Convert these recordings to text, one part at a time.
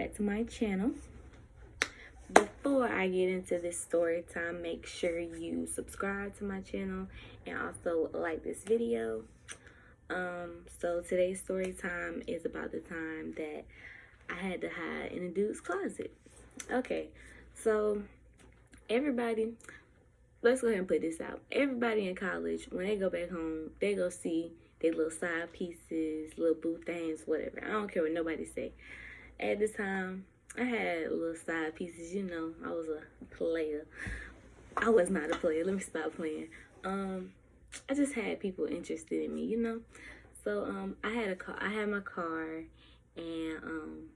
back to my channel. Before I get into this story time, make sure you subscribe to my channel and also like this video. So today's story time is about the time that I had to hide in a dude's closet. Okay, so everybody, let's go ahead and put this out. Everybody in college, when they go back home, they go see their little side pieces, little boo things, whatever. I don't care what nobody say. At this time, I had little side pieces, you know. I was a player. I was not a player. Let me stop playing. I just had people interested in me, you know. So I had a car. I had my car, and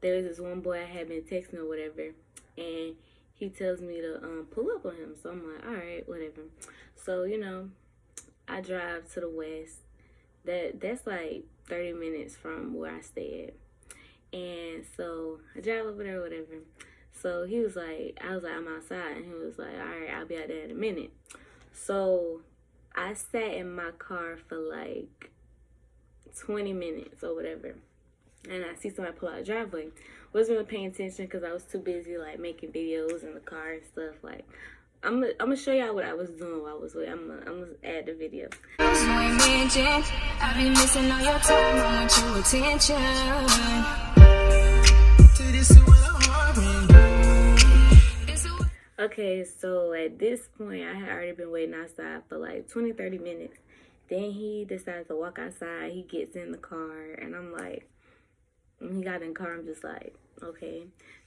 there was this one boy I had been texting or whatever, and he tells me to pull up on him. So I'm like, all right, whatever. So you know, I drive to the west. That's like 30 minutes from where I stay at. And so I drive over there or whatever. So he was like, I was like, I'm outside. And he was like, all right, I'll be out there in a minute. So I sat in my car for like 20 minutes or whatever. And I see somebody pull out the driveway. Wasn't really paying attention because I was too busy like making videos in the car and stuff. Like, I'm gonna show y'all what I was doing while I was waiting. I'm gonna add the video. I've been missing all your time. I want your attention. Okay, so at this point, I had already been waiting outside for like 20-30 minutes. Then he decides to walk outside. He gets in the car, and I'm like, when he got in the car, I'm just like, okay.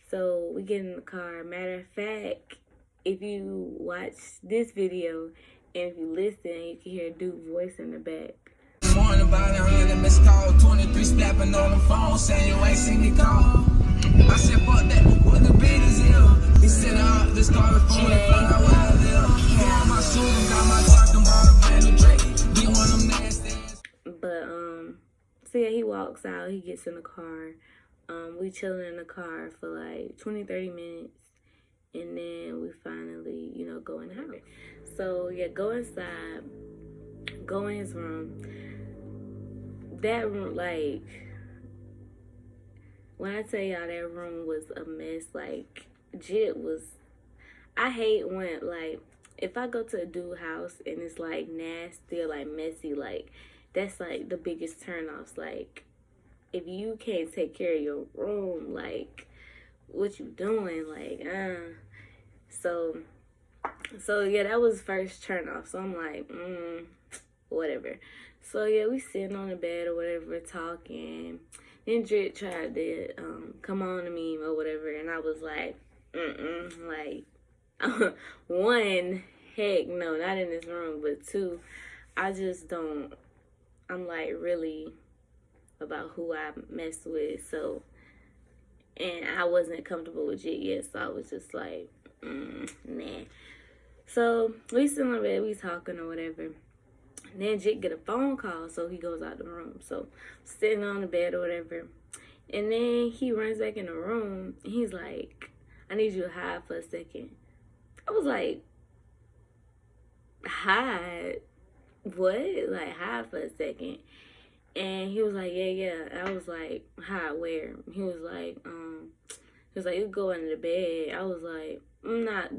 So we get in the car. Matter of fact, if you watch this video and if you listen, you can hear a dude's voice in the back. Morning about 100 missed call, 23 snapping on the phone, saying you ain't seen me call. I said, fuck that, what the beat is here? He said, this car is phone and find out where I live. Get on my suit and got my talking about a brand new Drake. Get one of them nasty. But, so yeah, he walks out, he gets in the car. We chilling in the car for like 20-30 minutes. And then we finally, you know, go in the house. So, yeah, go inside, go in his room. That room, like, when I tell y'all that room was a mess, like, Jit was, I hate when, like, if I go to a dude house and it's, like, nasty or, like, messy, like, that's, like, the biggest turnoffs. Like, if you can't take care of your room, like, what you doing? Like, So, yeah, that was first turn off. So, I'm like, whatever. So, yeah, we sitting on the bed or whatever, talking. Then Drit tried to come on to me or whatever. And I was like, like, one, heck no, not in this room. But two, I just don't, I'm like really about who I mess with. So, and I wasn't comfortable with Jit yet. So, I was just like, nah. So, we sit on the bed, we talking or whatever. And then Jit get a phone call, so he goes out the room. So, sitting on the bed or whatever. And then he runs back in the room, and he's like, I need you to hide for a second. I was like, hide? What? Like, hide for a second. And he was like, yeah. I was like, hide where? He was like, you go under the bed. I was like, I'm not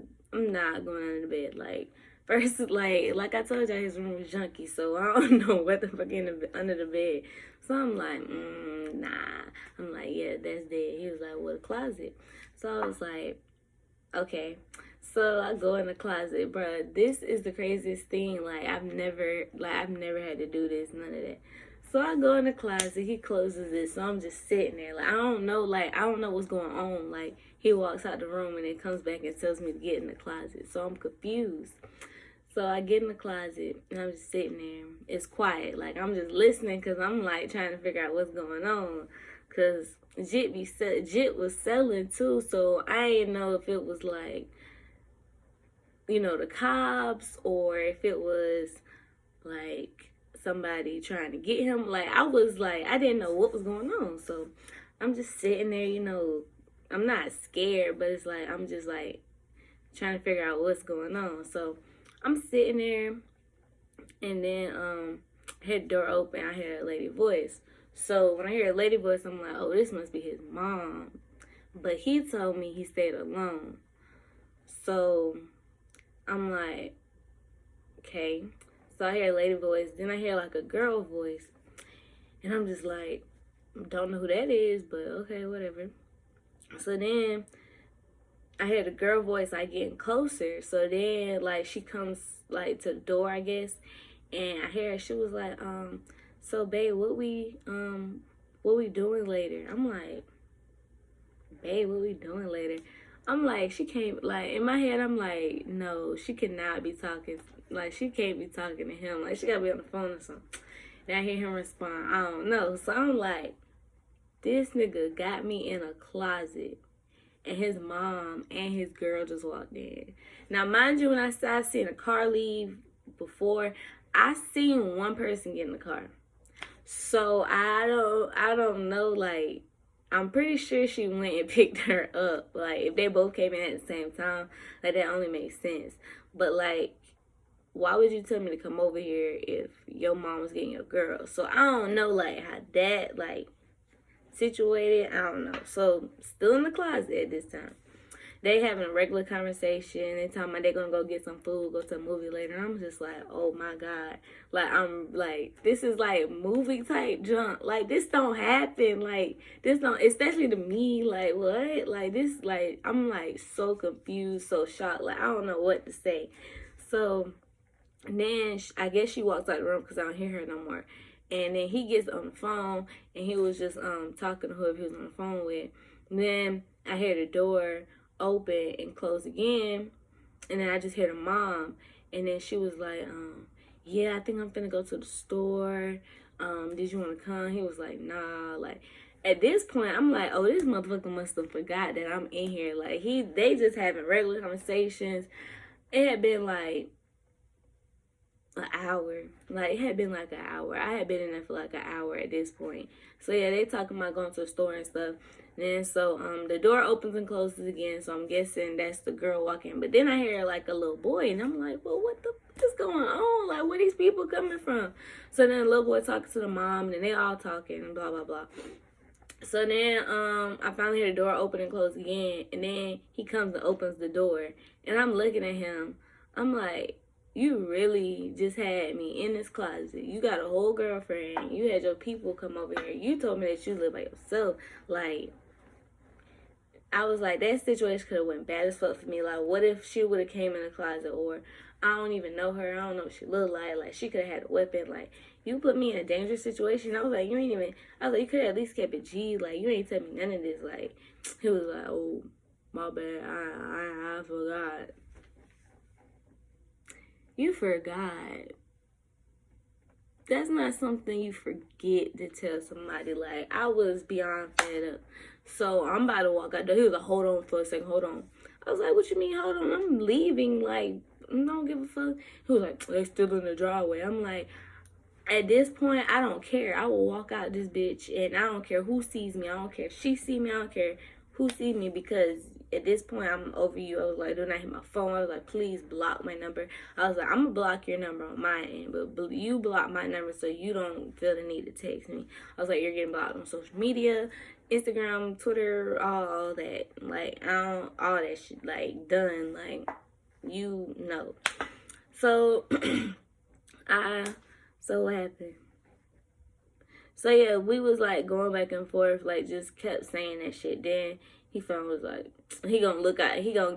going under the bed. Like, first, like I told y'all, his room was junky, so I don't know what the fuck under the bed. So I'm like, nah. I'm like, yeah, that's dead. He was like, well, the closet. So I was like, okay. So I go in the closet, bro. This is the craziest thing. Like, I've never had to do this, none of that. So I go in the closet, he closes it, so I'm just sitting there. Like, I don't know what's going on. Like, he walks out the room and then comes back and tells me to get in the closet. So I'm confused. So I get in the closet and I'm just sitting there. It's quiet. Like, I'm just listening because I'm, like, trying to figure out what's going on. Because Jit was selling, too, so I didn't know if it was, like, you know, the cops or if it was, like, somebody trying to get him. Like, I didn't know what was going on. So I'm just sitting there, you know. I'm not scared, but it's like I'm just like trying to figure out what's going on. So I'm sitting there, and then I had the door open. I heard a lady voice. So when I hear a lady voice, I'm like, oh, this must be his mom. But he told me he stayed alone. So I'm like, okay. So I hear a lady voice. Then I hear like a girl voice. And I'm just like, don't know who that is, but okay, whatever. So then I hear the girl voice like getting closer. So then like she comes like to the door, I guess. And I hear her, she was like, so babe, what we doing later? I'm like, babe, what we doing later? I'm like, she can't, like, in my head, I'm like, no, she cannot be talking, like, she can't be talking to him. Like, she gotta be on the phone or something. Then I hear him respond, I don't know. So I'm like, this nigga got me in a closet, and his mom and his girl just walked in. Now, mind you, when I seen a car leave before, I seen one person get in the car. So I don't know, like, I'm pretty sure she went and picked her up. Like, if they both came in at the same time, like, that only makes sense. But, like, why would you tell me to come over here if your mom was getting your girl? So I don't know, like, how that, like, situated. I don't know. So, still in the closet at this time. They having a regular conversation. They talking about they gonna go get some food, go to a movie later. And I'm just like, oh my God. Like, I'm like, this is like movie type junk. Like, this don't happen. Like, this don't, especially to me. Like, what? Like, this, like, I'm like so confused, so shocked. Like, I don't know what to say. So then I guess she walks out the room because I don't hear her no more. And then he gets on the phone and he was just talking to whoever he was on the phone with. And then I hear the door open and close again, and then I just hear the mom, and then she was like, yeah, I think I'm finna go to the store. Did you want to come? He was like, nah. Like, at this point, I'm like, oh, this motherfucker must have forgot that I'm in here. Like, they just having regular conversations. It had been like an hour. Like, it had been like an hour. I had been in there for like an hour at this point. So yeah, they talking about going to the store and stuff. And then so the door opens and closes again. So I'm guessing that's the girl walking. But then I hear like a little boy, and I'm like, well, what the fuck is going on? Like, where these people coming from? So then the little boy talking to the mom, and they all talking and blah blah blah. So then I finally hear the door open and close again, and then he comes and opens the door, and I'm looking at him. I'm like, you really just had me in this closet. You got a whole girlfriend. You had your people come over here. You told me that you live by yourself. Like, I was like, that situation could have went bad as fuck for me. Like, what if she would have came in the closet, or I don't even know her. I don't know what she looked like. Like, she could have had a weapon. Like, you put me in a dangerous situation. I was like, you could have at least kept it G. Like, you ain't tell me none of this. Like, he was like, oh, my bad. I forgot. You forgot. That's not something you forget to tell somebody. Like, I was beyond fed up. So I'm about to walk out there. He was like, hold on for a second, hold on. I was like, what you mean, hold on? I'm leaving. Like, don't give a fuck. He was like, they're still in the driveway. I'm like, at this point, I don't care. I will walk out this bitch, and I don't care who sees me. I don't care if she see me. I don't care who sees me, because at this point, I'm over you. I was like, do not hit my phone. I was like, please block my number. I was like, I'm going to block your number on my end, but you block my number so you don't feel the need to text me. I was like, you're getting blocked on social media, Instagram, Twitter, all that. Like, all that shit, like, done. Like, you know. So, so what happened? So yeah, we was like going back and forth, like just kept saying that shit. Then he phone was like, he gonna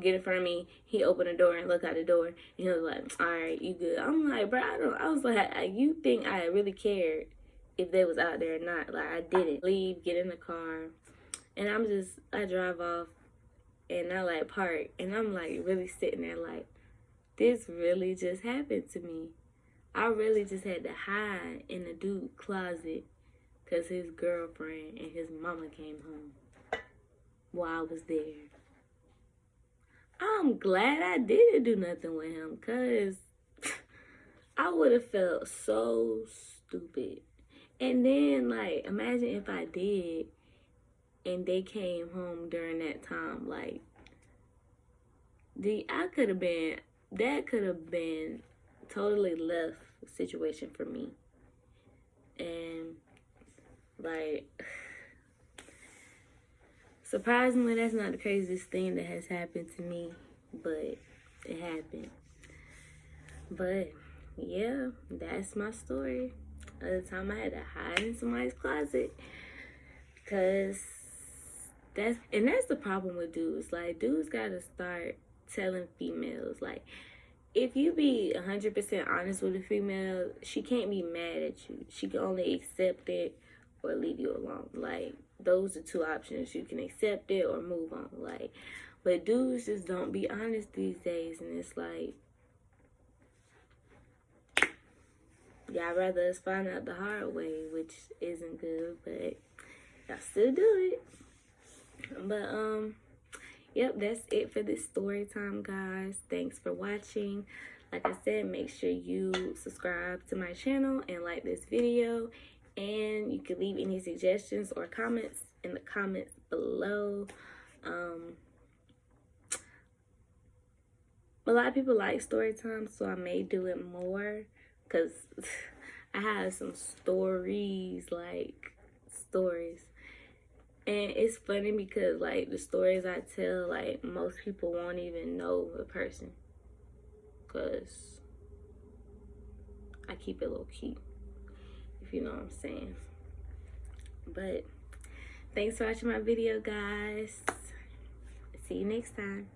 get in front of me. He opened the door and look out the door, and he was like, all right, you good? I'm like, bro, I was like, you think I really cared if they was out there or not? Like, I didn't. Leave, get in the car, and I drive off, and I like park, and I'm like really sitting there like, this really just happened to me. I really just had to hide in the dude closet because his girlfriend and his mama came home while I was there. I'm glad I didn't do nothing with him, because I would have felt so stupid. And then, like, imagine if I did and they came home during that time. Like, that could have been totally left situation for me. And Like, surprisingly, that's not the craziest thing that has happened to me, but it happened. But yeah, that's my story. At the time, I had to hide in somebody's closet because that's the problem with dudes. Like, dudes gotta start telling females, like, if you be 100% honest with a female, she can't be mad at you. She can only accept it or leave you alone. Like, those are two options. You can accept it or move on. Like, but dudes just don't be honest these days, and it's like, y'all rather us find out the hard way, which isn't good, but y'all still do it. But yep, that's it for this story time, guys. Thanks for watching. Like I said, make sure you subscribe to my channel and like this video, and you can leave any suggestions or comments in the comments below. A lot of people like story time, so I may do it more, because I have some stories, like stories. And it's funny because, like, the stories I tell, like, most people won't even know the person, because I keep it low key, if you know what I'm saying. But thanks for watching my video, guys. See you next time.